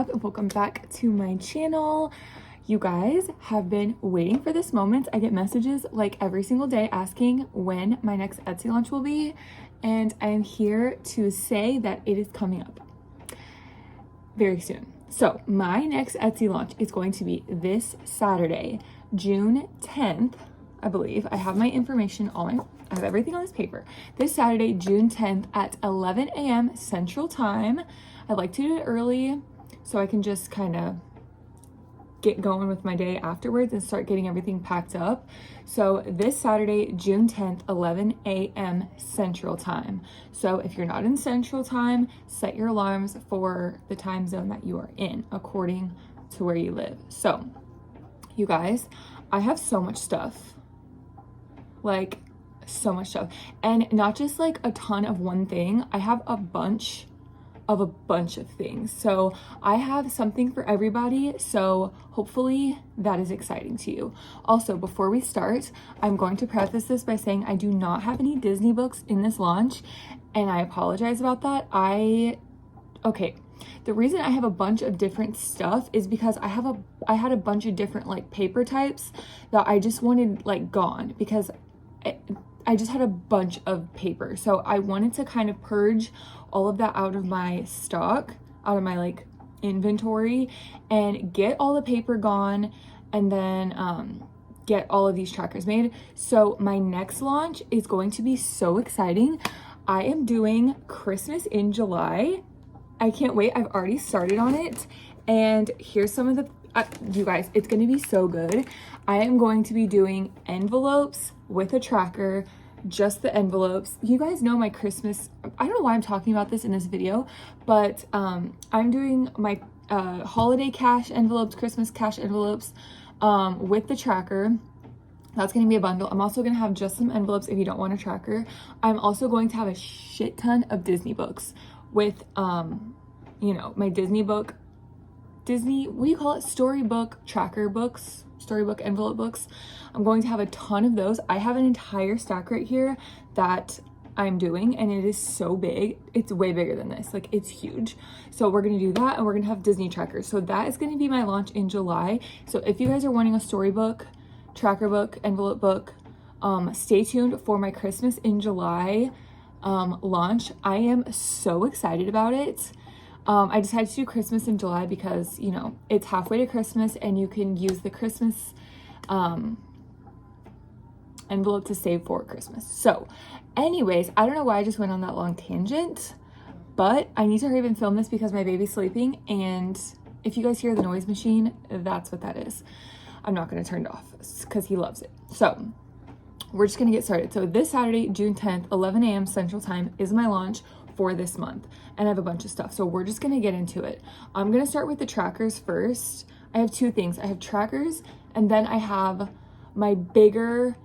up and welcome back to my channel. You guys have been waiting for this moment. I get messages like every single day asking when my next Etsy launch will be, and I am here to say that it is coming up very soon. So my next Etsy launch is going to be this Saturday, June 10th, I believe. I have my information on I have everything on this paper. This Saturday, June 10th at 11 a.m. Central Time. I like to do it early so I can just kind of get going with my day afterwards and start getting everything packed up. So this Saturday, June 10th, 11 a.m. Central Time. So if you're not in Central Time, set your alarms for the time zone that you are in according to where you live. So you guys, I have so much stuff. Like so much stuff, and not just like a ton of one thing. I have a bunch of things, so I have something for everybody, so hopefully that is exciting to you. Also, before we start, I'm going to preface this by saying I do not have any Disney books in this launch, and I apologize about that. The reason I have a bunch of different stuff is because I had a bunch of different like paper types that I just wanted like gone, because I just had a bunch of paper. So I wanted to kind of purge all of that out of my stock, out of my like inventory, and get all the paper gone, and then get all of these trackers made. So my next launch is going to be so exciting. I am doing Christmas in July. I can't wait. I've already started on it, and here's some of the you guys, it's going to be so good. I am going to be doing envelopes with a tracker, just the envelopes. You guys know my Christmas, I don't know why I'm talking about this in this video, but I'm doing my holiday cash envelopes, Christmas cash envelopes with the tracker. That's going to be a bundle. I'm also going to have just some envelopes if you don't want a tracker. I'm also going to have a shit ton of Disney books with, you know, my Disney, what do you call it? Storybook tracker books, storybook envelope books. I'm going to have a ton of those. I have an entire stack right here that I'm doing, and it is so big. It's way bigger than this. Like, it's huge. So we're going to do that, and we're going to have Disney trackers. So that is going to be my launch in July. So if you guys are wanting a storybook, tracker book, envelope book, stay tuned for my Christmas in July launch. I am so excited about it. I decided to do Christmas in July because, you know, it's halfway to Christmas and you can use the Christmas envelope to save for Christmas. So anyways, I don't know why I just went on that long tangent, but I need to hurry up and film this because my baby's sleeping, and if you guys hear the noise machine, that's what that is. I'm not going to turn it off because he loves it. So we're just going to get started. So this Saturday, June 10th, 11 a.m. Central Time is my launch for this month, and I have a bunch of stuff, so we're just gonna get into it. I'm gonna start with the trackers first. I have two things. I have trackers, and then I have my bigger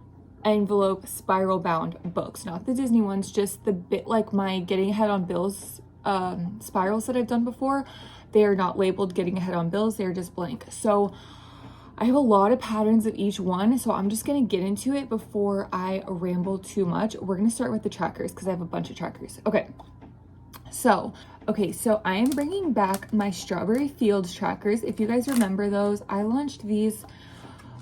envelope spiral bound books, not the Disney ones, just the bit like my Getting Ahead on Bills spirals that I've done before. They are not labeled Getting Ahead on Bills, they're just blank. So I have a lot of patterns of each one, so I'm just gonna get into it before I ramble too much. We're gonna start with the trackers because I have a bunch of trackers. So I am bringing back my Strawberry Fields trackers. If you guys remember those, I launched these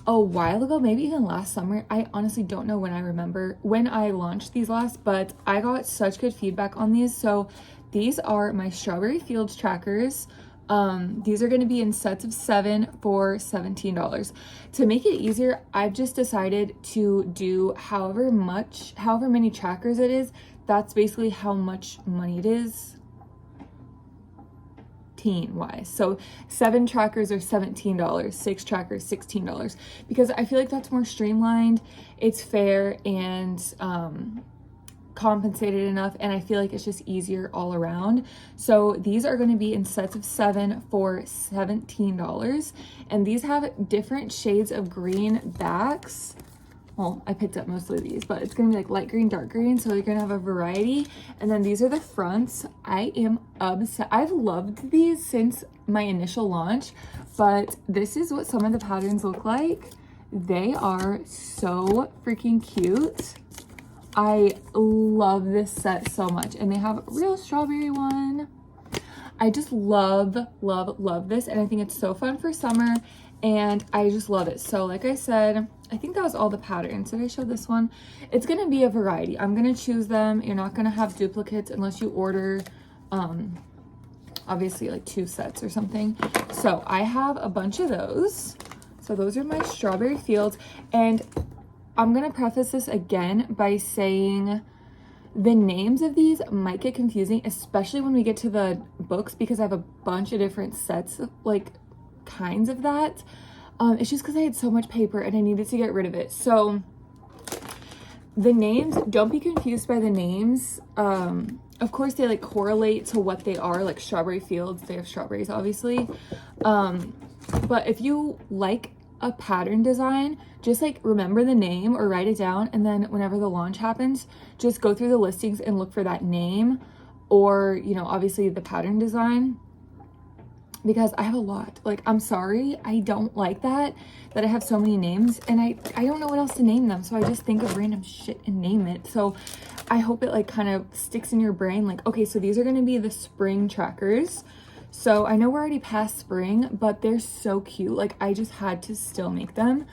a while ago, maybe even last summer. I honestly don't know when I launched these last, but I got such good feedback on these. So these are my Strawberry Fields trackers. These are going to be in sets of 7 for $17. To make it easier, I've just decided to do however many trackers it is. That's basically how much money it is teen wise. So 7 trackers are $17, 6 trackers $16, because I feel like that's more streamlined, it's fair, and compensated enough, and I feel like it's just easier all around. So these are going to be in sets of 7 for $17, and these have different shades of green backs. Well, I picked up mostly these, but it's gonna be like light green, dark green, so you're gonna have a variety. And then these are the fronts. I am obsessed. I've loved these since my initial launch, but this is what some of the patterns look like. They are so freaking cute. I love this set so much, and they have a real strawberry one, I just love, love, love this, and I think it's so fun for summer, and I just love it. So like I said, I think that was all the patterns. Did I show this one? It's gonna be a variety. I'm gonna choose them. You're not gonna have duplicates unless you order obviously like 2 sets or something. So I have a bunch of those. So those are my strawberry fields, and I'm gonna preface this again by saying the names of these might get confusing, especially when we get to the books, because I have a bunch of different sets, like kinds of that. It's just because I had so much paper and I needed to get rid of it. So the names, don't be confused by the names. Of course they like correlate to what they are, like strawberry fields, they have strawberries obviously. But if you like a pattern design, just like remember the name or write it down, and then whenever the launch happens, just go through the listings and look for that name, or you know, obviously the pattern design, because I have a lot. Like, I'm sorry, I don't like that I have so many names, and I don't know what else to name them, so I just think of random shit and name it. So I hope it like kind of sticks in your brain, like, okay, so these are going to be the spring trackers. So I know we're already past spring, but they're so cute. Like, I just had to still make them.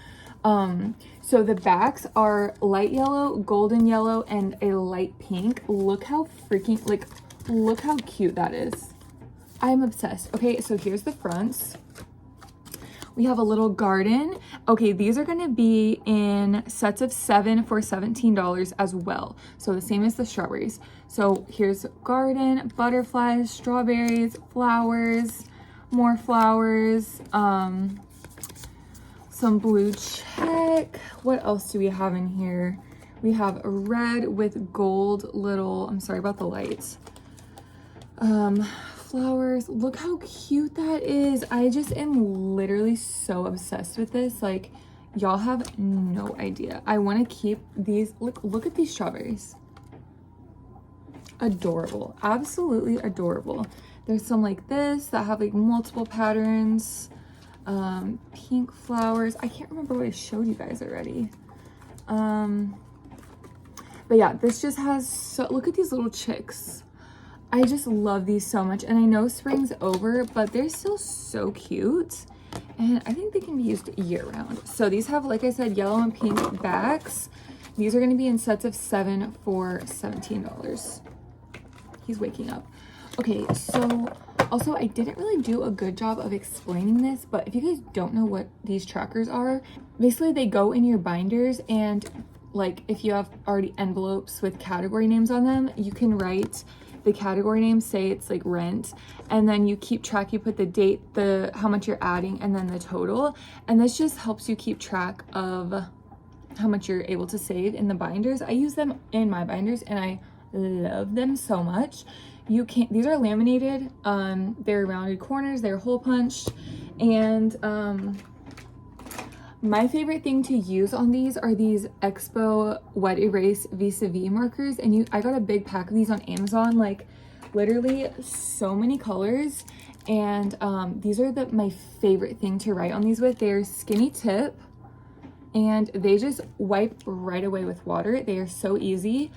So the backs are light yellow, golden yellow, and a light pink. Look how freaking, like, look how cute that is. I'm obsessed. Okay, so here's the fronts. We have a little garden. Okay, these are gonna be in sets of 7 for $17 as well. So the same as the strawberries. So here's garden, butterflies, strawberries, flowers, more flowers, some blue check. What else do we have in here? We have a red with gold little, I'm sorry about the lights. Flowers. Look how cute that is. I just am literally so obsessed with this. Like, y'all have no idea. I want to keep these. Look at these strawberries. Adorable. Absolutely adorable. There's some like this that have like multiple patterns. Pink flowers. I can't remember what I showed you guys already. But yeah, this just has so, look at these little chicks. I just love these so much, and I know spring's over, but they're still so cute, and I think they can be used year-round. So these have, like I said, yellow and pink backs. These are going to be in sets of 7 for $17. He's waking up. Okay, so also I didn't really do a good job of explaining this, but if you guys don't know what these trackers are, basically they go in your binders, and like if you have already envelopes with category names on them, you can write the category name, say it's like rent, and then you keep track, you put the date, the how much you're adding, and then the total, and this just helps you keep track of how much you're able to save in the binders. I use them in my binders and I love them so much. You can't, these are laminated, they're rounded corners, they're hole punched, and my favorite thing to use on these are these Expo Wet Erase vis-a-vis markers, and I got a big pack of these on Amazon, like literally so many colors, and these are my favorite thing to write on these with. They're skinny tip, and they just wipe right away with water. They are so easy.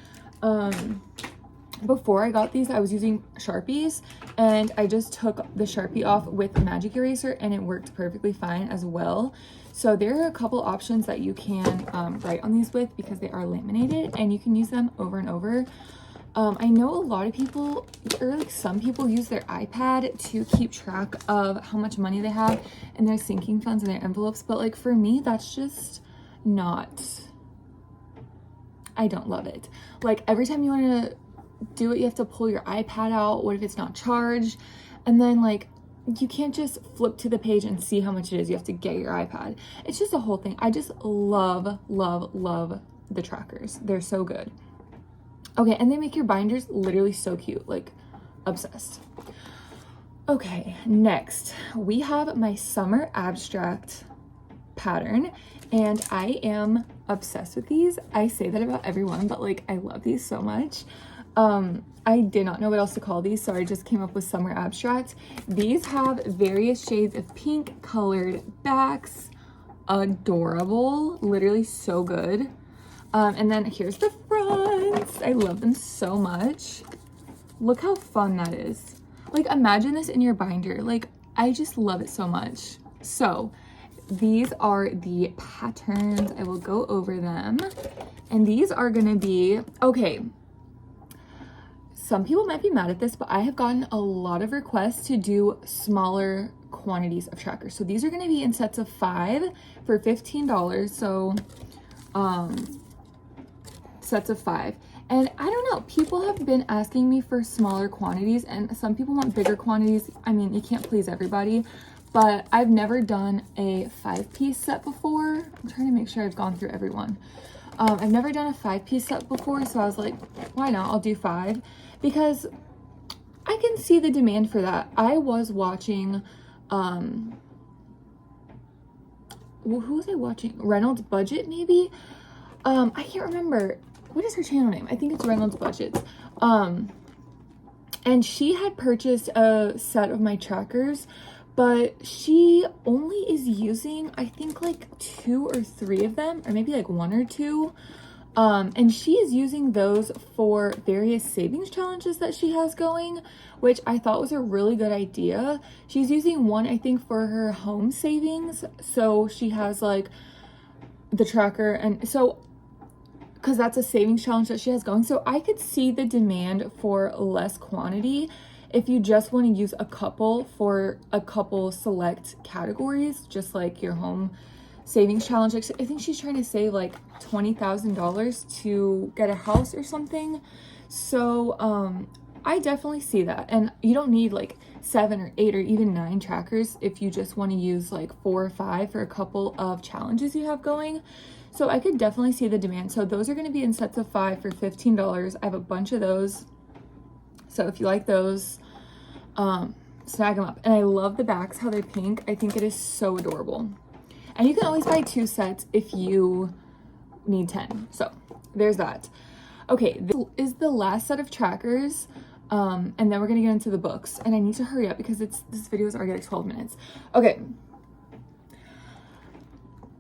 Before I got these, I was using Sharpies, and I just took the Sharpie off with a magic eraser, and it worked perfectly fine as well. So there are a couple options that you can write on these with, because they are laminated and you can use them over and over. I know a lot of people, or like some people, use their iPad to keep track of how much money they have in their sinking funds and their envelopes, but like for me, that's just not, I don't love it. Like every time you want to do it, you have to pull your iPad out. What if it's not charged? And then like you can't just flip to the page and see how much it is. You have to get your iPad. It's just a whole thing. I just love, love, love the trackers. They're so good. Okay, and they make your binders literally so cute, like obsessed. Okay, next we have my summer abstract pattern, and I am obsessed with these. I say that about everyone, but like I love these so much. I did not know what else to call these, so I just came up with summer abstract. These have various shades of pink colored backs. Adorable, literally so good. And then here's the fronts. I love them so much. Look how fun that is. Like, imagine this in your binder. Like, I just love it so much. So these are the patterns. I will go over them. And these are gonna be, okay, some people might be mad at this, but I have gotten a lot of requests to do smaller quantities of trackers. So these are gonna be in sets of 5 for $15. So sets of 5. And I don't know, people have been asking me for smaller quantities, and some people want bigger quantities. I mean, you can't please everybody, but I've never done a 5-piece set before. I'm trying to make sure I've gone through everyone. I've never done a 5-piece set before, so I was like, why not? I'll do 5, because I can see the demand for that. I was watching, who was I watching? Reynolds Budget, maybe? I can't remember. What is her channel name? I think it's Reynolds Budgets. And she had purchased a set of my trackers, but she only is using, I think, like 2 or 3 of them, or maybe like 1 or 2. And she is using those for various savings challenges that she has going, which I thought was a really good idea. She's using one, I think, for her home savings. So she has like the tracker, and so because that's a savings challenge that she has going. So I could see the demand for less quantity if you just want to use a couple for a couple select categories, just like your home savings challenge. I think she's trying to save like $20,000 to get a house or something. So I definitely see that. And you don't need like 7 or 8 or even 9 trackers if you just want to use like 4 or 5 for a couple of challenges you have going. So I could definitely see the demand. So those are going to be in sets of 5 for $15. I have a bunch of those. So if you like those, snag them up. And I love the backs, how they're pink. I think it is so adorable. And you can always buy 2 sets if you need 10. So there's that. Okay, this is the last set of trackers. And then we're going to get into the books. And I need to hurry up because this video is already like 12 minutes. Okay.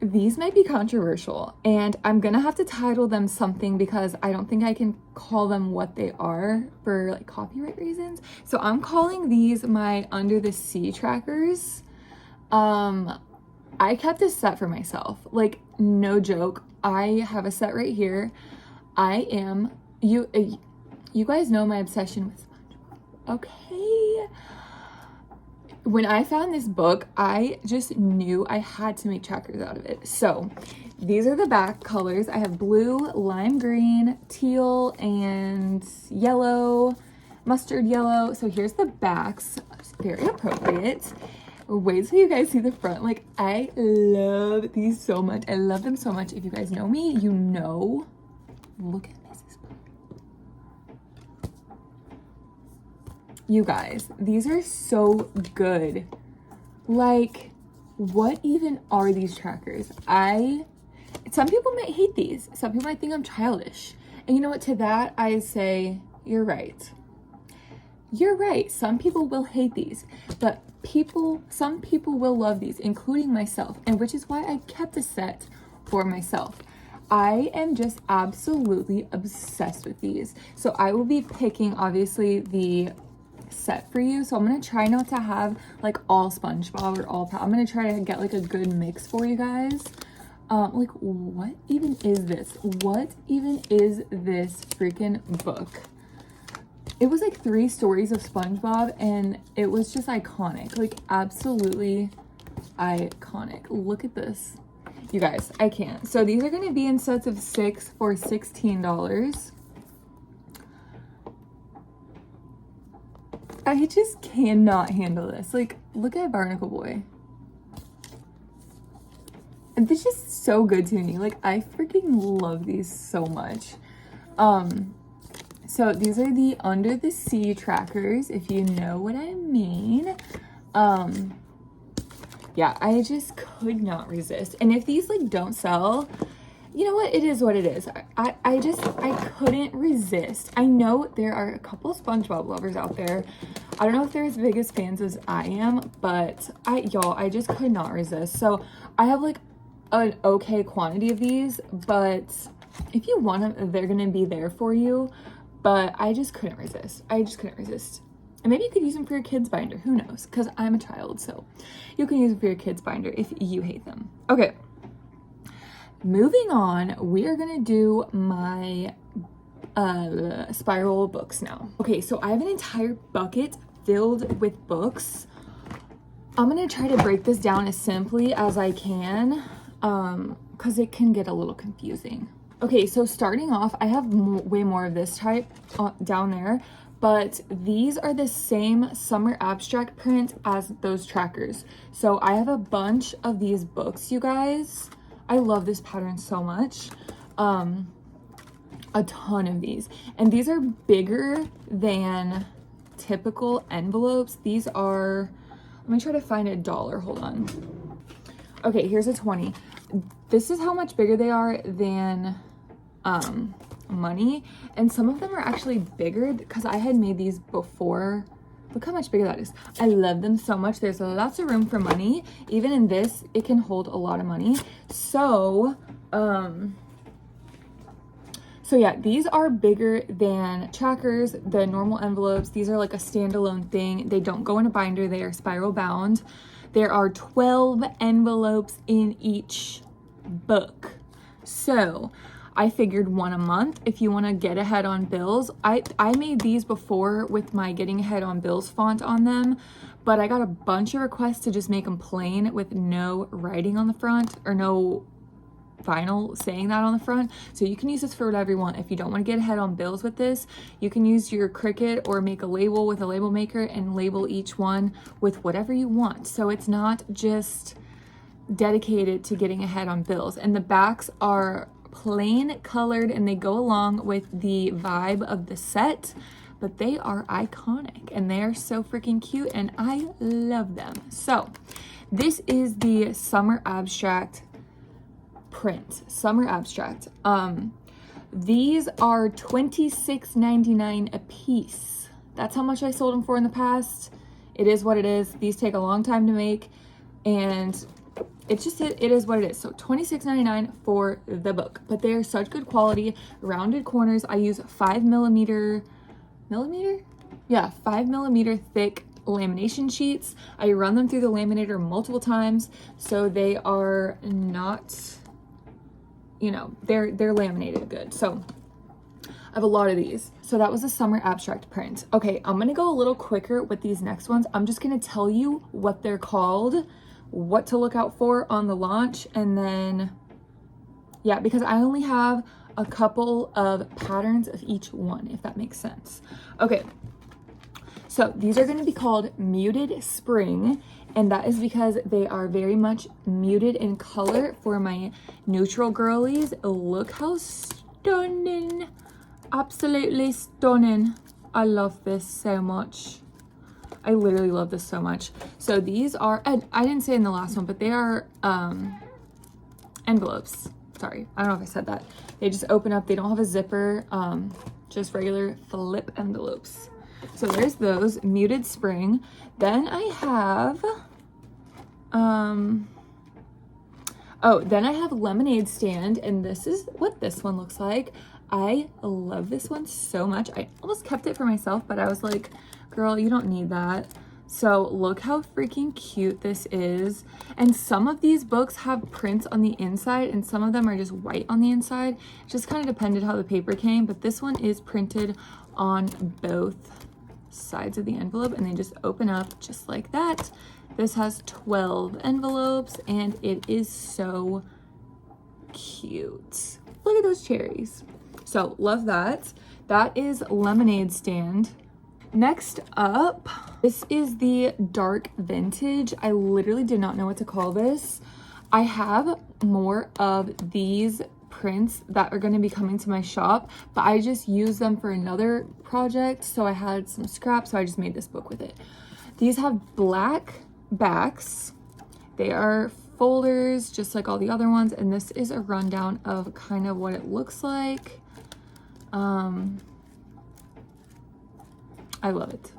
These might be controversial, and I'm gonna have to title them something because I don't think I can call them what they are for like copyright reasons. So I'm calling these my Under the Sea trackers. I kept this set for myself, like no joke. I have a set right here. You guys know my obsession with SpongeBob, okay? When I found this book, I just knew I had to make trackers out of it. So these are the back colors. I have blue, lime green, teal, and yellow, mustard yellow. So here's the backs. It's very appropriate. Wait till you guys see the front. Like, I love these so much. I love them so much. If you guys know me, you know. Look at this. You guys, these are so good. Like, what even are these trackers? Some people might hate these. Some people might think I'm childish. And you know what? To that, I say, you're right. You're right. Some people will hate these, but some people will love these, including myself, and which is why I kept a set for myself. I am just absolutely obsessed with these. So I will be picking, obviously, the set for you. So I'm gonna try not to have like all SpongeBob or all I'm gonna try to get like a good mix for you guys. Like, what even is this? What even is this freaking book? It was like 3 stories of SpongeBob, and it was just iconic, like absolutely iconic. Look at this, you guys. I can't. So these are gonna be in sets of 6 for $16. I just cannot handle this. Like, look at Barnacle Boy. And this is just so good to me. Like, I freaking love these so much. So these are the Under the Sea trackers, if you know what I mean. Yeah, I just could not resist. And if these like don't sell, you know what? It is what it is. I couldn't resist. I know there are a couple SpongeBob lovers out there. I don't know if they're as big as fans as I am, but I just could not resist. So I have like an okay quantity of these, but if you want them, they're gonna be there for you. But I just couldn't resist. I just couldn't resist. And maybe you could use them for your kids binder, who knows, because I'm a child, so you can use them for your kids binder if you hate them. Okay, moving on, we are gonna do my spiral books now. Okay, so I have an entire bucket filled with books. I'm gonna try to break this down as simply as I can, because it can get a little confusing. Okay, so starting off, I have way more of this type down there, but these are the same summer abstract print as those trackers. So I have a bunch of these books, you guys. I love this pattern so much. A ton of these. And these are bigger than typical envelopes. These are, let me try to find $1. Hold on. Okay, here's a 20. This is how much bigger they are than money, and some of them are actually bigger because I had made these before. Look how much bigger that is. I love them so much. There's lots of room for money. Even in this, it can hold a lot of money. So yeah, these are bigger than trackers, the normal envelopes. These are like a standalone thing. They don't go in a binder. They are spiral bound. There are 12 envelopes in each book. So I figured one a month if you want to get ahead on bills. I made these before with my getting ahead on bills font on them, but I got a bunch of requests to just make them plain with no writing on the front or no vinyl saying that on the front. So you can use this for whatever you want. If you don't want to get ahead on bills with this, you can use your Cricut or make a label with a label maker and label each one with whatever you want. So it's not just dedicated to getting ahead on bills. And the backs are plain colored and they go along with the vibe of the set, but they are iconic and they are so freaking cute and I love them. So this is the summer abstract print, summer abstract. These are $26.99 a piece. That's how much I sold them for in the past. It is what it is. These take a long time to make and it's just, it is what it is. So $26.99 for the book, but they are such good quality, rounded corners. I use 5 millimeter, yeah, 5 millimeter thick lamination sheets. I run them through the laminator multiple times, so they are not, you know, they're laminated good. So I have a lot of these. So that was a summer abstract print. Okay, I'm gonna go a little quicker with these next ones. I'm just gonna tell you what they're called, what to look out for on the launch, and then yeah, because I only have a couple of patterns of each one, if that makes sense. Okay, so these are going to be called Muted Spring, and that is because they are very much muted in color for my neutral girlies. Look how stunning, absolutely stunning. I love this so much. I literally love this so much. So these are, and I didn't say in the last one, but they are envelopes. Sorry, I don't know if I said that. They just open up. They don't have a zipper, just regular flip envelopes. So there's those, Muted Spring. Then I have, then I have Lemonade Stand, and this is what this one looks like. I love this one so much. I almost kept it for myself, but I was like, girl, you don't need that. So look how freaking cute this is. And some of these books have prints on the inside and some of them are just white on the inside. It just kind of depended how the paper came, but this one is printed on both sides of the envelope and they just open up just like that. This has 12 envelopes and it is so cute. Look at those cherries. So love that. That is Lemonade Stand. Next up, this is the Dark Vintage. I literally did not know what to call this. I have more of these prints that are going to be coming to my shop, but I just used them for another project, so I had some scraps, so I just made this book with it. These have black backs. They are folders just like all the other ones, and this is a rundown of kind of what it looks like. I love it.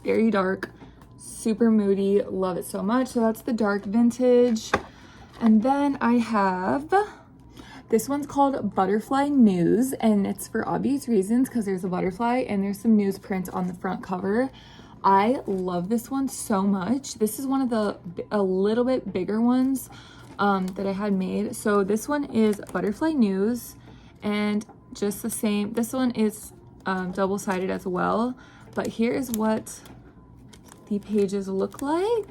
Very dark, super moody, love it so much. So that's the Dark Vintage. And then I have, this one's called Butterfly News, and it's for obvious reasons because there's a butterfly and there's some newsprint on the front cover. I love this one so much. This is one of the a little bit bigger ones that I had made. So this one is Butterfly News, and just the same, this one is double-sided as well, but here is what the pages look like.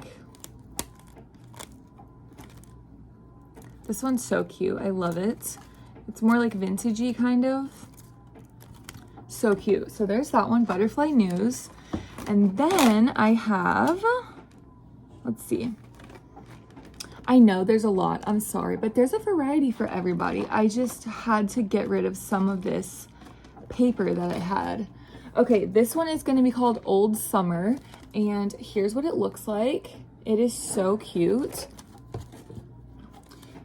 This one's so cute. I love it. It's more like vintagey kind of. So cute. So there's that one, Butterfly News. And then I have, let's see. I know there's a lot, I'm sorry, but there's a variety for everybody. I just had to get rid of some of this paper that I had. Okay, this one is going to be called Old Summer, and here's what it looks like. It is so cute.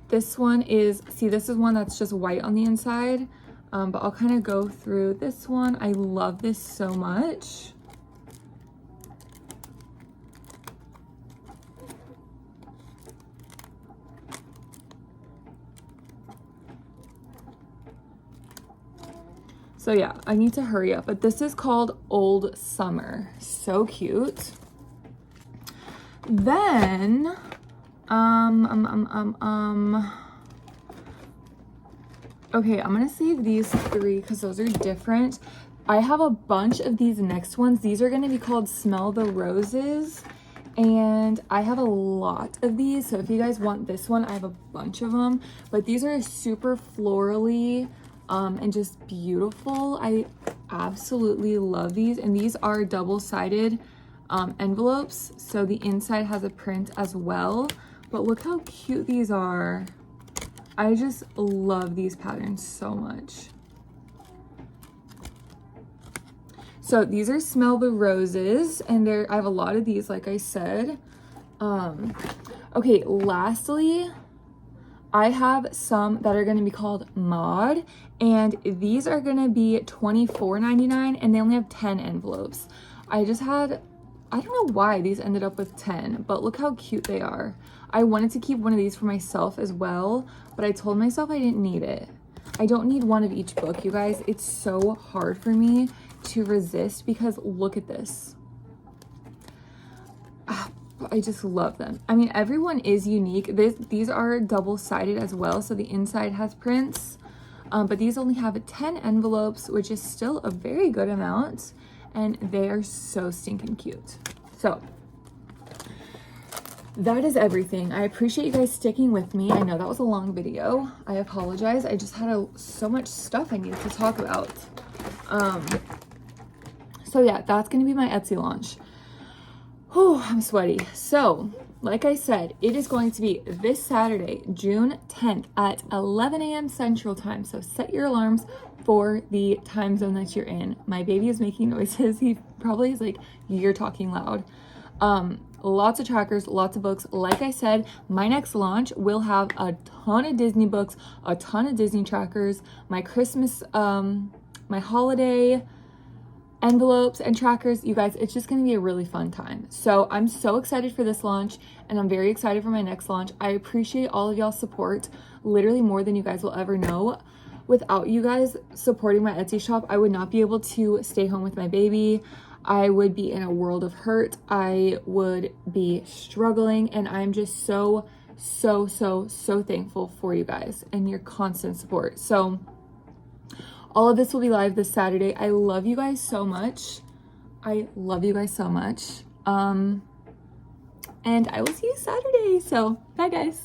This one is, see, this is one that's just white on the inside, but I'll kind of go through this one. I love this so much. So yeah, I need to hurry up, but this is called Old Summer. So cute. Then, okay, I'm gonna save these three because those are different. I have a bunch of these next ones. These are gonna be called Smell the Roses, and I have a lot of these. So if you guys want this one, I have a bunch of them, but these are super florally and just beautiful. I absolutely love these, and these are double-sided envelopes, so the inside has a print as well. But look how cute these are. I just love these patterns so much. So these are Smell the Roses, and I have a lot of these, like I said. Okay, lastly, I have some that are going to be called Mod, and these are going to be $24.99, and they only have 10 envelopes. I don't know why these ended up with 10, but look how cute they are. I wanted to keep one of these for myself as well, but I told myself I didn't need it. I don't need one of each book, you guys. It's so hard for me to resist because look at this. I just love them. I mean, everyone is unique. These are double-sided as well, so the inside has prints, but these only have 10 envelopes, which is still a very good amount, and they are so stinking cute. So that is everything. I appreciate you guys sticking with me. I know that was a long video. I apologize. I just had so much stuff I needed to talk about. So yeah, that's gonna be my Etsy launch. Oh, I'm sweaty. So, like I said, it is going to be this Saturday, June 10th at 11 a.m. Central Time. So set your alarms for the time zone that you're in. My baby is making noises. He probably is like, you're talking loud. Lots of trackers, lots of books. Like I said, my next launch will have a ton of Disney books, a ton of Disney trackers, my Christmas, my holiday envelopes and trackers. You guys, it's just going to be a really fun time. So I'm so excited for this launch, and I'm very excited for my next launch. I appreciate all of y'all's support, literally more than you guys will ever know. Without you guys supporting my Etsy shop, I would not be able to stay home with my baby. I would be in a world of hurt. I would be struggling, and I'm just so thankful for you guys and your constant support. So all of this will be live this Saturday. I love you guys so much. I love you guys so much. And I will see you Saturday. So bye guys.